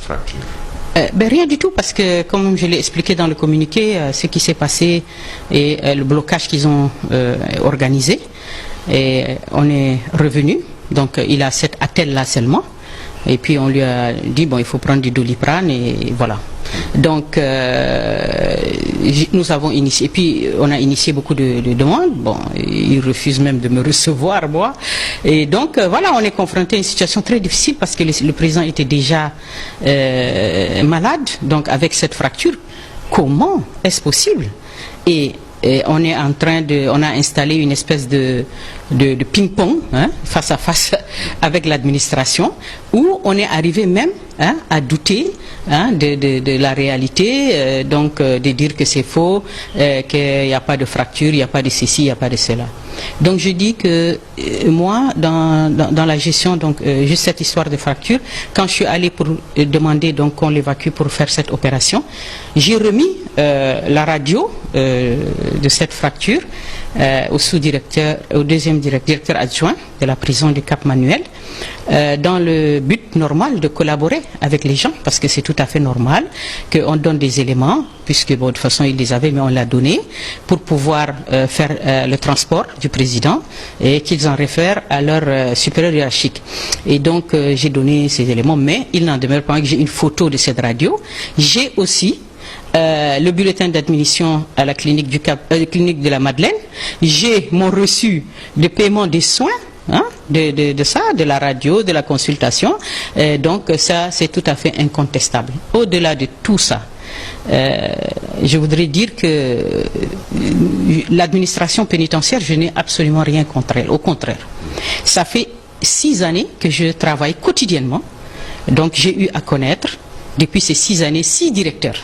fracture? Rien du tout, parce que comme je l'ai expliqué dans le communiqué, ce qui s'est passé et le blocage qu'ils ont organisé, et on est revenu, donc il a cette attelle-là seulement, et puis on lui a dit, bon, il faut prendre du Doliprane, et voilà. Donc nous avons initié, et puis on a initié beaucoup de demandes. Bon, ils refusent même de me recevoir, moi, et donc voilà, on est confronté à une situation très difficile, parce que le président était déjà malade, donc avec cette fracture, comment est-ce possible? Et on est en train on a installé une espèce de ping-pong, hein, face à face avec l'administration, où on est arrivé même, hein, à douter, hein, de la réalité, donc de dire que c'est faux, qu'il n'y a pas de fracture, il n'y a pas de ceci, il n'y a pas de cela. Donc je dis que moi, dans la gestion, donc juste cette histoire de fracture, quand je suis allé pour demander donc qu'on l'évacue pour faire cette opération, j'ai remis la radio de cette fracture au sous-directeur, au deuxième directeur adjoint de la prison du Cap-Manuel, dans le but normal de collaborer avec les gens, parce que c'est tout à fait normal qu'on donne des éléments, puisque bon, de toute façon ils les avaient, mais on l'a donné, pour pouvoir faire le transport du président et qu'ils en réfèrent à leur supérieur hiérarchique. Et donc j'ai donné ces éléments, mais il n'en demeure pas que j'ai une photo de cette radio. J'ai aussi le bulletin d'admission à la clinique clinique de la Madeleine. J'ai mon reçu de paiement des soins, hein, de ça, de la radio, de la consultation. Donc ça, c'est tout à fait incontestable. Au-delà de tout ça, je voudrais dire que l'administration pénitentiaire, je n'ai absolument rien contre elle. Au contraire, ça fait 6 années que je travaille quotidiennement. Donc j'ai eu à connaître, depuis ces 6 années, 6 directeurs.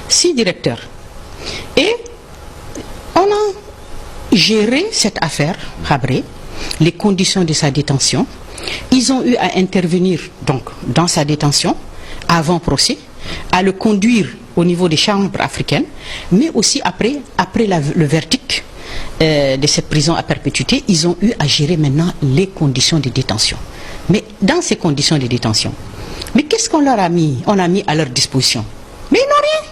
6 directeurs. Et on a géré cette affaire, Habré, les conditions de sa détention. Ils ont eu à intervenir donc dans sa détention, avant procès, à le conduire au niveau des chambres africaines, mais aussi après le verdict de cette prison à perpétuité, ils ont eu à gérer maintenant les conditions de détention. Mais dans ces conditions de détention, mais qu'est-ce qu'on leur a mis? On a mis à leur disposition. Mais ils n'ont rien.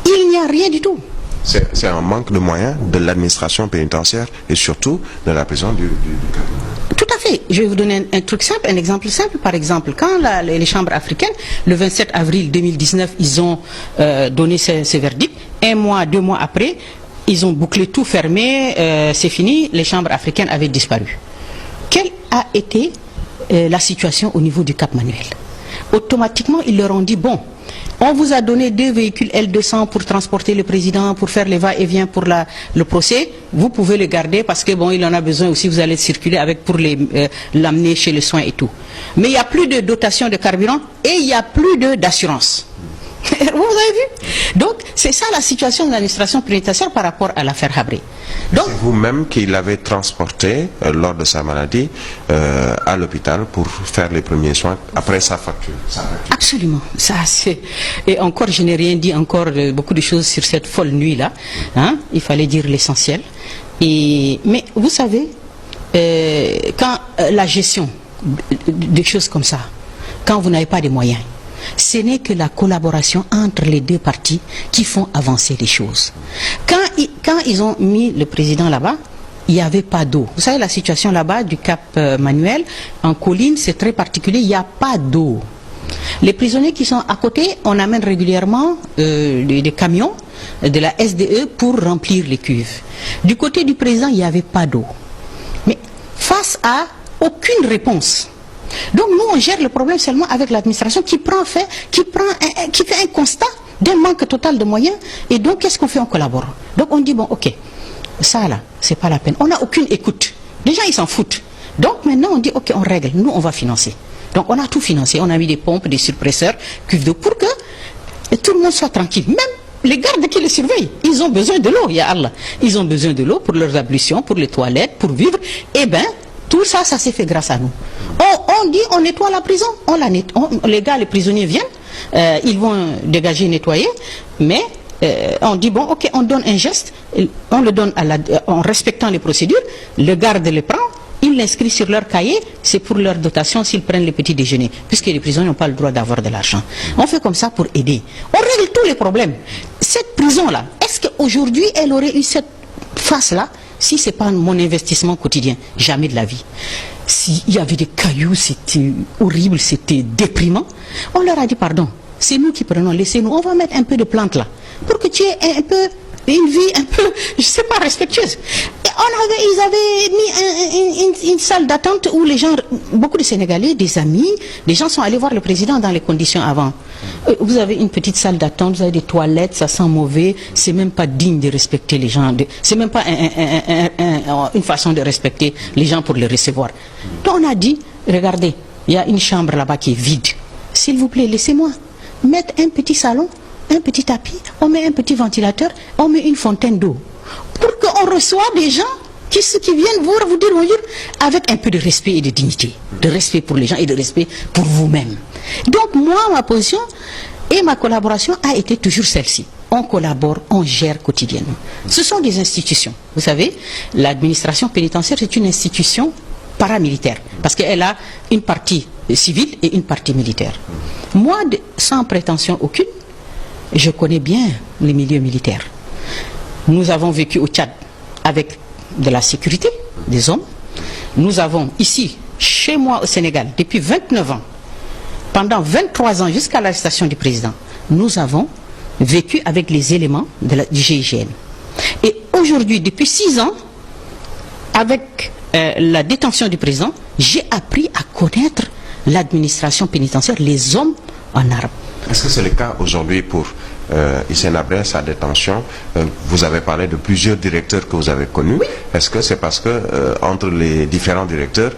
Il n'y a rien du tout. C'est un manque de moyens de l'administration pénitentiaire et surtout de la prison du Cap-Manuel. Tout à fait. Je vais vous donner un truc simple, un exemple simple. Par exemple, quand les chambres africaines, le 27 avril 2019, ils ont donné ce verdict. 1 mois, 2 mois après, ils ont bouclé tout, fermé, c'est fini, les chambres africaines avaient disparu. Quelle a été la situation au niveau du Cap-Manuel? Automatiquement, ils leur ont dit, bon, on vous a donné 2 véhicules L200 pour transporter le président, pour faire les va-et-vient pour le procès. Vous pouvez le garder parce que bon, il en a besoin aussi, vous allez circuler avec pour l'amener chez les soins et tout. Mais il n'y a plus de dotation de carburant et il n'y a plus d'assurance. Vous avez vu? Donc, c'est ça la situation de l'administration pénitentiaire par rapport à l'affaire Habré. C'est vous-même qui l'avez transporté lors de sa maladie à l'hôpital pour faire les premiers soins après sa fracture. Absolument. Ça, et encore, je n'ai rien dit encore beaucoup de choses sur cette folle nuit-là. Hein? Il fallait dire l'essentiel. Mais vous savez, quand la gestion de choses comme ça, quand vous n'avez pas de moyens, ce n'est que la collaboration entre les deux parties qui font avancer les choses. Quand ils ont mis le président là-bas, il n'y avait pas d'eau. Vous savez, la situation là-bas du Cap-Manuel, en colline, c'est très particulier, il n'y a pas d'eau. Les prisonniers qui sont à côté, on amène régulièrement des camions de la SDE pour remplir les cuves. Du côté du président, il n'y avait pas d'eau. Mais face à aucune réponse. Donc nous, on gère le problème seulement avec l'administration qui fait un constat d'un manque total de moyens. Et donc, qu'est-ce qu'on fait? On collabore. Donc on dit, bon, ok, ça là, c'est pas la peine. On n'a aucune écoute. Les gens, ils s'en foutent. Donc maintenant, on dit, ok, on règle. Nous, on va financer. Donc on a tout financé. On a mis des pompes, des surpresseurs, cuves d'eau pour que tout le monde soit tranquille. Même les gardes qui les surveillent, ils ont besoin de l'eau, ya Allah. Ils ont besoin de l'eau pour leurs ablutions, pour les toilettes, pour vivre. Eh bien, tout ça, ça s'est fait grâce à nous. On dit, on nettoie la prison. Les gars, les prisonniers viennent, ils vont dégager, nettoyer, mais on dit, bon, ok, on donne un geste, on le donne en respectant les procédures, le garde le prend, ils l'inscrivent sur leur cahier, c'est pour leur dotation s'ils prennent le petit déjeuner, puisque les prisonniers n'ont pas le droit d'avoir de l'argent. On fait comme ça pour aider. On règle tous les problèmes. Cette prison-là, est-ce qu'aujourd'hui, elle aurait eu cette face-là si ce n'est pas mon investissement quotidien? Jamais de la vie. S'il y avait des cailloux, c'était horrible, c'était déprimant. On leur a dit pardon, c'est nous qui prenons, laissez-nous, on va mettre un peu de plantes là, pour que tu aies un peu une vie un peu, je sais pas, respectueuse. Et ils avaient mis une salle d'attente où les gens, beaucoup de Sénégalais, des amis, des gens sont allés voir le président dans les conditions avant. Vous avez une petite salle d'attente, vous avez des toilettes, ça sent mauvais, c'est même pas digne de respecter les gens, c'est même pas une façon de respecter les gens pour les recevoir. Donc on a dit, regardez, il y a une chambre là-bas qui est vide. S'il vous plaît, laissez-moi mettre un petit salon, un petit tapis, on met un petit ventilateur, on met une fontaine d'eau. Pour qu'on reçoive des gens qui viennent vous dire bonjour avec un peu de respect et de dignité. De respect pour les gens et de respect pour vous-même. Donc moi, ma position et ma collaboration a été toujours celle-ci. On collabore, on gère quotidiennement. Ce sont des institutions. Vous savez, l'administration pénitentiaire est une institution paramilitaire. Parce qu'elle a une partie civile et une partie militaire. Moi, sans prétention aucune, je connais bien les milieux militaires. Nous avons vécu au Tchad avec de la sécurité des hommes. Nous avons ici, chez moi au Sénégal, depuis 29 ans, pendant 23 ans jusqu'à l'arrestation du président, nous avons vécu avec les éléments du GIGN. Et aujourd'hui, depuis 6 ans, avec la détention du président, j'ai appris à connaître l'administration pénitentiaire, les hommes en armes. Est-ce que c'est le cas aujourd'hui pour Hissène Habré, sa détention? Vous avez parlé de plusieurs directeurs que vous avez connus. Oui. Est-ce que c'est parce que entre les différents directeurs,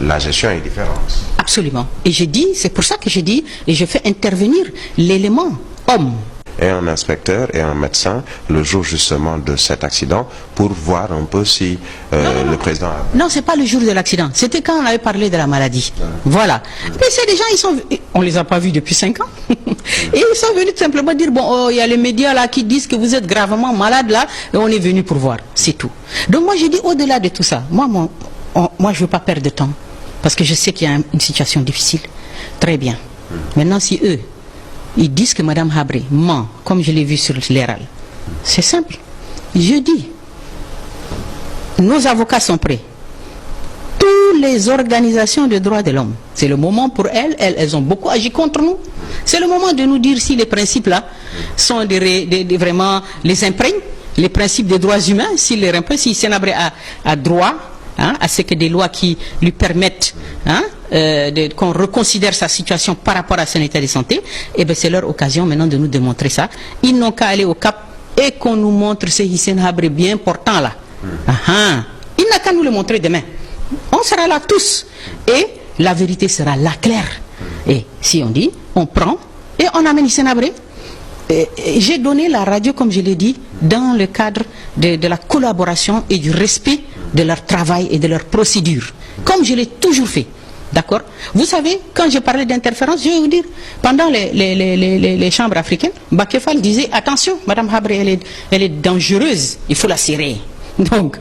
la gestion est différente? Absolument. Et je dis, c'est pour ça que je dis, et je fais intervenir l'élément homme. Et un inspecteur et un médecin le jour justement de cet accident pour voir un peu si le président... Non, c'est pas le jour de l'accident. C'était quand on avait parlé de la maladie. Voilà. Mais c'est des gens, on les a pas vus depuis 5 ans. Et ils sont venus simplement dire, bon, il y a les médias là qui disent que vous êtes gravement malade là, et on est venu pour voir. C'est tout. Donc moi je dis, au-delà de tout ça, moi je veux pas perdre de temps. Parce que je sais qu'il y a une situation difficile. Très bien. Maintenant, si eux, ils disent que Mme Habré ment, comme je l'ai vu sur l'ERAL. C'est simple. Je dis, nos avocats sont prêts. Toutes les organisations de droits de l'homme, c'est le moment pour elles ont beaucoup agi contre nous. C'est le moment de nous dire si les principes-là sont vraiment les imprègnent, les principes des droits humains, s'ils les imprègnent, si Hissène Habré a droit à ce que des lois qui lui permettent qu'on reconsidère sa situation par rapport à son état de santé, et bien c'est leur occasion maintenant de nous démontrer ça. Ils n'ont qu'à aller au Cap et qu'on nous montre ce Hissène Habré bien portant là. Il n'a qu'à nous le montrer demain. On sera là tous et la vérité sera là claire. Et si on dit, on prend et on amène Hissène Habré. J'ai donné la radio, comme je l'ai dit, dans le cadre de la collaboration et du respect de leur travail et de leur procédure, comme je l'ai toujours fait. D'accord? Vous savez, quand je parlais d'interférence, je vais vous dire, pendant les chambres africaines, Bakefal disait, attention, Mme Habré, elle est dangereuse, il faut la serrer. Donc,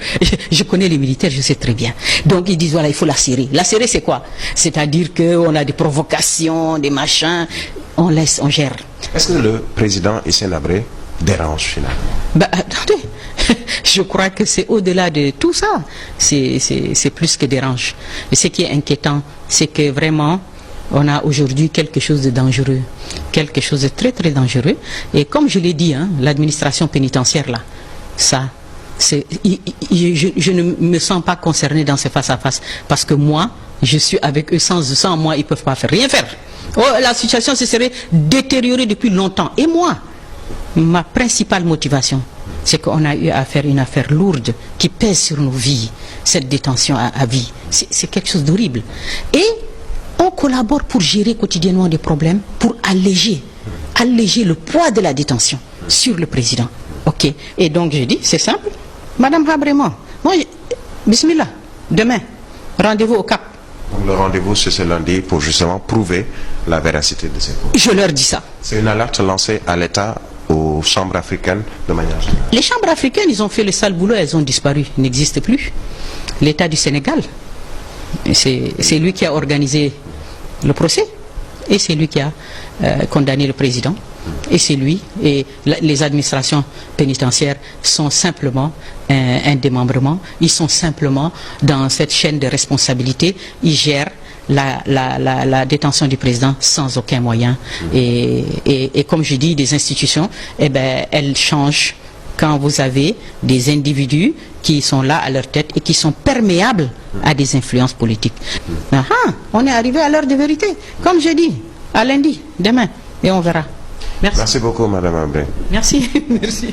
je connais les militaires, je sais très bien. Donc, ils disent, voilà, il faut la serrer. La serrer, c'est quoi? C'est-à-dire qu'on a des provocations, des machins, on laisse, on gère. Est-ce que le président Hissène Habré dérange finalement? Attendez, je crois que c'est au-delà de tout ça. C'est plus que dérange. Et ce qui est inquiétant, c'est que vraiment, on a aujourd'hui quelque chose de dangereux. Quelque chose de très très dangereux. Et comme je l'ai dit, l'administration pénitentiaire là, ça... je ne me sens pas concerné dans ce face-à-face parce que moi, je suis avec eux sans moi, ils ne peuvent pas rien faire. La situation se serait détériorée depuis longtemps. Et moi, ma principale motivation, c'est qu'on a eu à faire une affaire lourde qui pèse sur nos vies, cette détention à vie. C'est quelque chose d'horrible. Et on collabore pour gérer quotidiennement des problèmes, pour alléger le poids de la détention sur le président. Ok. Et donc je dis, c'est simple. Madame Habré, moi, bismillah, demain, rendez-vous au Cap. Donc le rendez-vous c'est ce lundi pour justement prouver la véracité de ces propos. Je leur dis ça. C'est une alerte lancée à l'État, aux chambres africaines de manière générale. Les chambres africaines, ils ont fait le sale boulot, elles ont disparu, n'existent plus. l'État du Sénégal. C'est lui qui a organisé le procès et c'est lui qui a condamné le président. Et c'est lui, et les administrations pénitentiaires sont simplement un démembrement, ils sont simplement dans cette chaîne de responsabilité, ils gèrent la détention du président sans aucun moyen. Et comme je dis, des institutions, eh ben, elles changent quand vous avez des individus qui sont là à leur tête et qui sont perméables à des influences politiques. On est arrivé à l'heure de vérité, comme je dis, à lundi, demain, et on verra. Merci. Merci beaucoup, Madame Abré. Merci. Merci.